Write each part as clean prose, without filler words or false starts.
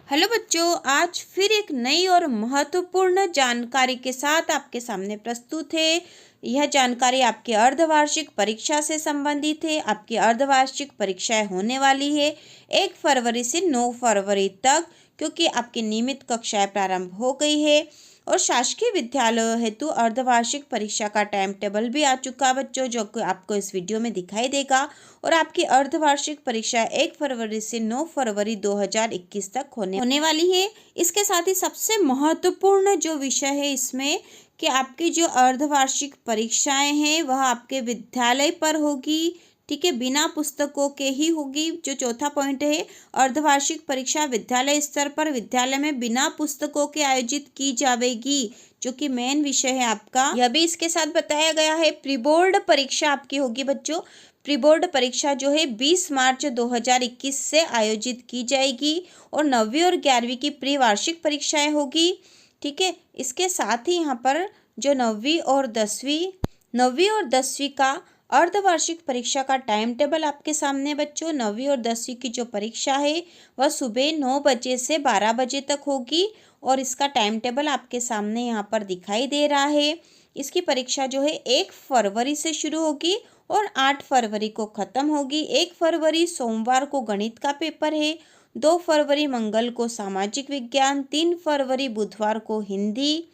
Hello बच्चों, आज फिर एक नई और महत्वपूर्ण जानकारी के साथ आपके सामने प्रस्तुत है। यह जानकारी आपके अर्धवार्षिक परीक्षा से संबंधित है। आपकी अर्धवार्षिक परीक्षाएं होने वाली है 1 फरवरी से 9 फरवरी तक, क्योंकि आपकी नियमित कक्षाएं प्रारंभ हो गई है। और शासकीय विद्यालयों हेतु अर्धवार्षिक परीक्षा का टाइम टेबल भी आ चुका बच्चों, जो कि आपको इस वीडियो में दिखाई देगा। और आपकी अर्धवार्षिक परीक्षा 1 फरवरी से 9 फरवरी 2021 तक होने वाली है। इसके साथ ही सबसे महत्वपूर्ण जो विषय है इसमें कि आपकी जो अर्धवार्षिक परीक्षाएं हैं वह आपके विद्यालय पर होगी, ठीक है, बिना पुस्तकों के ही होगी। जो चौथा पॉइंट है, अर्धवार्षिक परीक्षा विद्यालय स्तर पर विद्यालय में बिना पुस्तकों के आयोजित की जाएगी, जो कि मेन विषय है आपका। यह भी इसके साथ बताया गया है। प्री बोर्ड परीक्षा आपकी होगी बच्चों। प्री बोर्ड परीक्षा जो है 20 मार्च 2021 से आयोजित की जाएगी। और 9वीं और 11वीं की प्री वार्षिक परीक्षाएं होगी, ठीक है। इसके साथ ही यहाँ पर जो 9वीं और 10वीं का अर्धवार्षिक परीक्षा का टाइम टेबल आपके सामने बच्चों। 9वीं और 10वीं की जो परीक्षा है वह सुबह 9 बजे से 12 बजे तक होगी। और इसका टाइम टेबल आपके सामने यहाँ पर दिखाई दे रहा है। इसकी परीक्षा जो है 1 फरवरी से शुरू होगी और 8 फरवरी को ख़त्म होगी। 1 फरवरी सोमवार को गणित का पेपर है। 2 फरवरी मंगल को सामाजिक विज्ञान, 3 फरवरी बुधवार को हिंदी,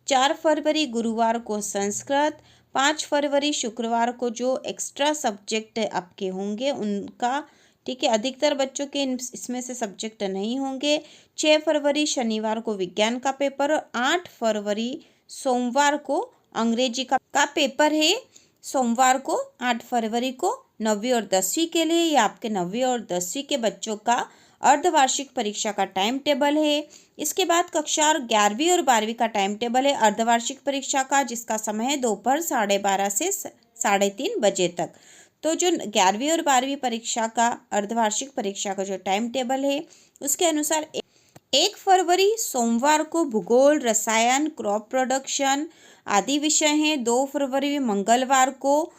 4 फरवरी गुरुवार को संस्कृत, 5 फरवरी शुक्रवार को जो एक्स्ट्रा सब्जेक्ट आपके होंगे उनका, ठीक है, अधिकतर बच्चों के इसमें से सब्जेक्ट नहीं होंगे। 6 फरवरी शनिवार को विज्ञान का पेपर और 8 फरवरी सोमवार को अंग्रेजी का पेपर है। सोमवार को 8 फरवरी को 9वीं और 10वीं के लिए, या आपके 9वीं और 10वीं के बच्चों का अर्धवार्षिक परीक्षा का टाइम टेबल है। इसके बाद कक्षा 11वीं और 12वीं का टाइम टेबल है अर्धवार्षिक परीक्षा का, जिसका समय है दोपहर 12:30 से 3:30 बजे तक। तो जो 11वीं और 12वीं परीक्षा का अर्धवार्षिक परीक्षा का जो टाइम टेबल है उसके अनुसार 1 फरवरी सोमवार को भूगोल, रसायन, क्रॉप प्रोडक्शन आदि विषय हैं। 2 फरवरी मंगलवार को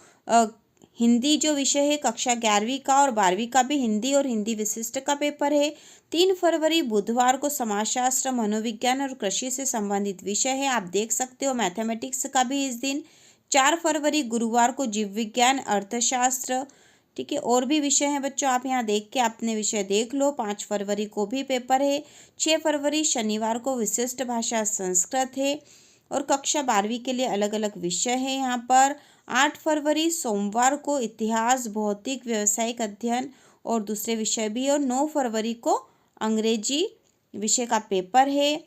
हिंदी जो विषय है कक्षा 11वीं का और 12वीं का भी हिंदी और हिंदी विशिष्ट का पेपर है। 3 फरवरी बुधवार को समाजशास्त्र, मनोविज्ञान और कृषि से संबंधित विषय है, आप देख सकते हो। मैथमेटिक्स का भी इस दिन। 4 फरवरी गुरुवार को जीव विज्ञान, अर्थशास्त्र, ठीक है, और भी विषय हैं बच्चों, आप यहाँ देख के अपने विषय देख लो। 5 फरवरी को भी पेपर है। 6 फरवरी शनिवार को विशिष्ट भाषा संस्कृत है और कक्षा 12वीं के लिए अलग अलग विषय है यहाँ पर। 8 फरवरी सोमवार को इतिहास, भौतिक, व्यावसायिक अध्ययन और दूसरे विषय भी। और 9 फरवरी को अंग्रेजी विषय का पेपर है।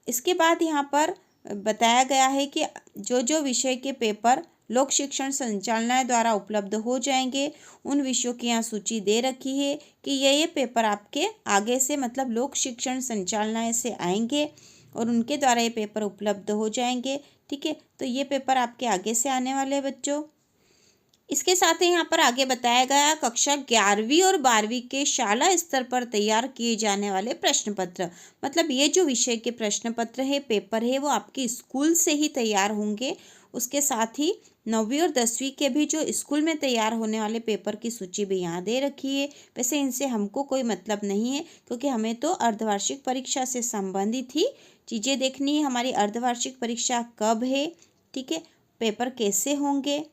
इसके बाद यहाँ पर बताया गया है कि जो विषय के पेपर लोक शिक्षण संचालनालय द्वारा उपलब्ध हो जाएंगे उन विषयों की यहाँ सूची दे रखी है कि ये पेपर आपके आगे से, मतलब लोक शिक्षण संचालनालय से आएंगे और उनके द्वारा ये पेपर उपलब्ध हो जाएंगे, ठीक है। तो ये पेपर आपके आगे से आने वाले हैं बच्चों। इसके साथ ही यहाँ पर आगे बताया गया कक्षा 11वीं और 12वीं के शाला स्तर पर तैयार किए जाने वाले प्रश्न पत्र, मतलब ये जो विषय के प्रश्न पत्र है, पेपर है, वो आपके स्कूल से ही तैयार होंगे। उसके साथ ही 9वीं और 10वीं के भी जो स्कूल में तैयार होने वाले पेपर की सूची भी यहाँ दे रखी है। वैसे इनसे हमको कोई मतलब नहीं है, क्योंकि हमें तो अर्धवार्षिक परीक्षा से संबंधित ही चीज़ें देखनी है। हमारी अर्धवार्षिक परीक्षा कब है, ठीक है, पेपर कैसे होंगे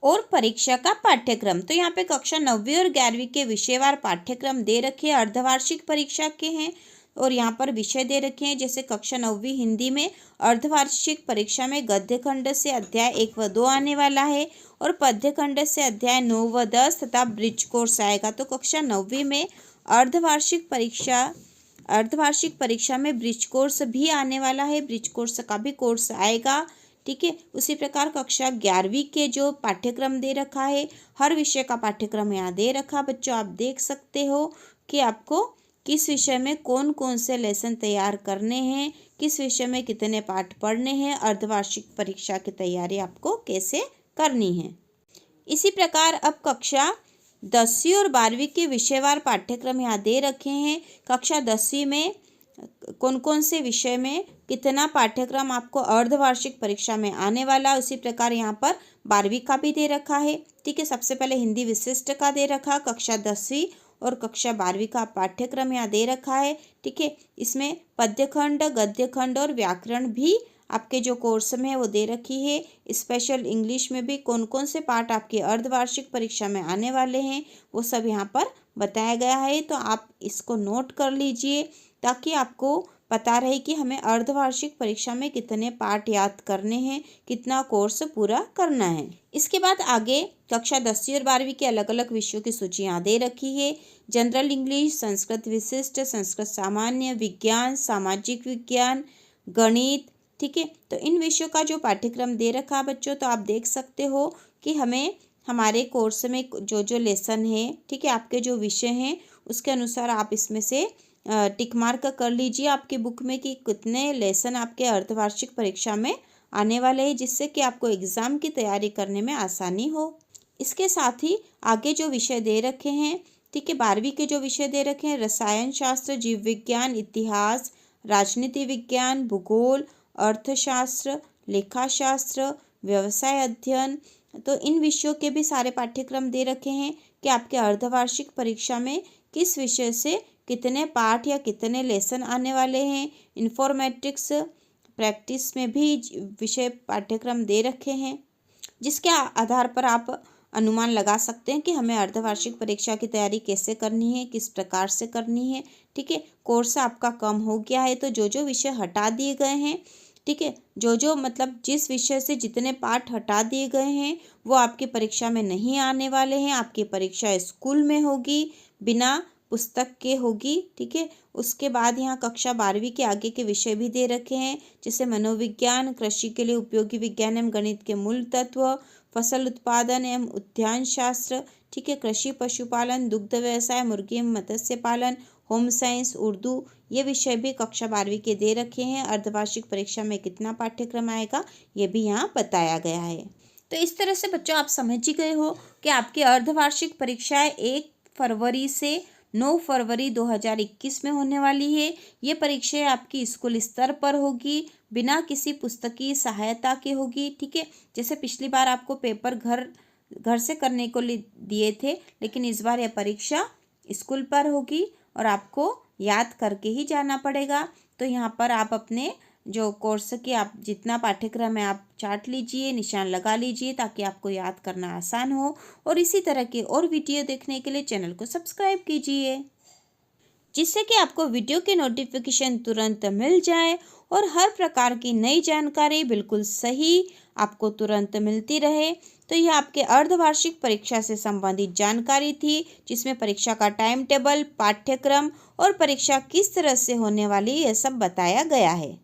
और परीक्षा का पाठ्यक्रम। तो यहाँ पे कक्षा 9वीं और 11वीं के विषयवार पाठ्यक्रम दे रखे हैं, अर्धवार्षिक परीक्षा के हैं। और यहाँ पर विषय दे रखे हैं, जैसे कक्षा 9वीं हिंदी में अर्धवार्षिक परीक्षा में गद्य खंड से अध्याय 1 व 2 आने वाला है और पद्य खंड से अध्याय 9 व 10 तथा ब्रिज कोर्स आएगा। तो कक्षा 9वीं में अर्धवार्षिक परीक्षा में ब्रिज कोर्स भी आने वाला है, ब्रिज कोर्स का भी कोर्स आएगा, ठीक है। उसी प्रकार कक्षा 11वीं के जो पाठ्यक्रम दे रखा है, हर विषय का पाठ्यक्रम यहाँ दे रखा बच्चों, आप देख सकते हो कि आपको किस विषय में कौन कौन से लेसन तैयार करने हैं, किस विषय में कितने पाठ पढ़ने हैं, अर्धवार्षिक परीक्षा की तैयारी आपको कैसे करनी है। इसी प्रकार अब कक्षा 10वीं और 12वीं के विषयवार पाठ्यक्रम यहाँ दे रखे हैं। कक्षा 10वीं में कौन कौन से विषय में कितना पाठ्यक्रम आपको अर्धवार्षिक परीक्षा में आने वाला, उसी प्रकार यहाँ पर 12वीं का भी दे रखा है, ठीक है। सबसे पहले हिंदी विशिष्ट का दे रखा कक्षा 10वीं और कक्षा 12वीं का पाठ्यक्रम यहाँ दे रखा है। ठीक है, इसमें पद्यखंड, गद्यखंड और व्याकरण भी आपके जो कोर्स में है वो दे रखी है। स्पेशल इंग्लिश में भी कौन कौन से पाठ आपके अर्धवार्षिक परीक्षा में आने वाले हैं वो सब यहाँ पर बताया गया है। तो आप इसको नोट कर लीजिए ताकि आपको पता रहे कि हमें अर्धवार्षिक परीक्षा में कितने पाठ याद करने हैं, कितना कोर्स पूरा करना है। इसके बाद आगे कक्षा 10वीं और 12वीं के अलग अलग विषयों की सूची यहाँ दे रखी है। जनरल इंग्लिश, संस्कृत विशिष्ट, संस्कृत सामान्य, विज्ञान, सामाजिक विज्ञान, गणित। ठीक है, तो इन विषयों का जो पाठ्यक्रम दे रखा बच्चों, तो आप देख सकते हो कि हमें हमारे कोर्स में जो जो लेसन है, ठीक है, आपके जो विषय हैं उसके अनुसार आप इसमें से टिक मार्क कर लीजिए आपके बुक में कि कितने लेसन आपके अर्धवार्षिक परीक्षा में आने वाले हैं, जिससे कि आपको एग्ज़ाम की तैयारी करने में आसानी हो। इसके साथ ही आगे जो विषय दे रखे हैं, ठीक है, 12वीं के जो विषय दे रखे हैं, रसायन शास्त्र, जीव विज्ञान, इतिहास, राजनीति विज्ञान, भूगोल, अर्थशास्त्र, लेखाशास्त्र, व्यवसाय अध्ययन, तो इन विषयों के भी सारे पाठ्यक्रम दे रखे हैं कि आपके अर्धवार्षिक परीक्षा में किस विषय से कितने पाठ या कितने लेसन आने वाले हैं। इन्फॉर्मेटिक्स प्रैक्टिस में भी विषय पाठ्यक्रम दे रखे हैं, जिसके आधार पर आप अनुमान लगा सकते हैं कि हमें अर्धवार्षिक परीक्षा की तैयारी कैसे करनी है, किस प्रकार से करनी है। ठीक है, कोर्स आपका कम हो गया है तो जो जो विषय हटा दिए गए हैं, ठीक है, जो जो मतलब जिस विषय से जितने पाठ हटा दिए गए हैं वो आपकी परीक्षा में नहीं आने वाले हैं। आपकी परीक्षा स्कूल में होगी, बिना पुस्तक के होगी। ठीक है, उसके बाद यहाँ कक्षा 12वीं के आगे के विषय भी दे रखे हैं, जैसे मनोविज्ञान, कृषि के लिए उपयोगी विज्ञान एवं गणित के मूल तत्व, फसल उत्पादन एवं उद्यान शास्त्र, ठीक है, कृषि पशुपालन, दुग्ध व्यवसाय, मुर्गी एवं मत्स्य पालन, होम साइंस, उर्दू, ये विषय भी कक्षा 12वीं के दे रखे हैं। अर्धवार्षिक परीक्षा में कितना पाठ्यक्रम आएगा ये भी यहाँ बताया गया है। तो इस तरह से बच्चों आप समझ ही गए हो कि आपकी अर्धवार्षिक परीक्षाएं 1 फरवरी से 9 फरवरी 2021 में होने वाली है। ये परीक्षाएं आपकी स्कूल स्तर पर होगी, बिना किसी पुस्तकीय सहायता के होगी। ठीक है, जैसे पिछली बार आपको पेपर घर से करने को दिए थे, लेकिन इस बार यह परीक्षा स्कूल पर होगी और आपको याद करके ही जाना पड़ेगा। तो यहाँ पर आप अपने जो कोर्स के आप जितना पाठ्यक्रम है आप चार्ट लीजिए, निशान लगा लीजिए ताकि आपको याद करना आसान हो। और इसी तरह के और वीडियो देखने के लिए चैनल को सब्सक्राइब कीजिए, जिससे कि आपको वीडियो के नोटिफिकेशन तुरंत मिल जाए और हर प्रकार की नई जानकारी बिल्कुल सही आपको तुरंत मिलती रहे। तो यह आपके अर्धवार्षिक परीक्षा से संबंधित जानकारी थी, जिसमें परीक्षा का टाइम टेबल, पाठ्यक्रम और परीक्षा किस तरह से होने वाली यह सब बताया गया है।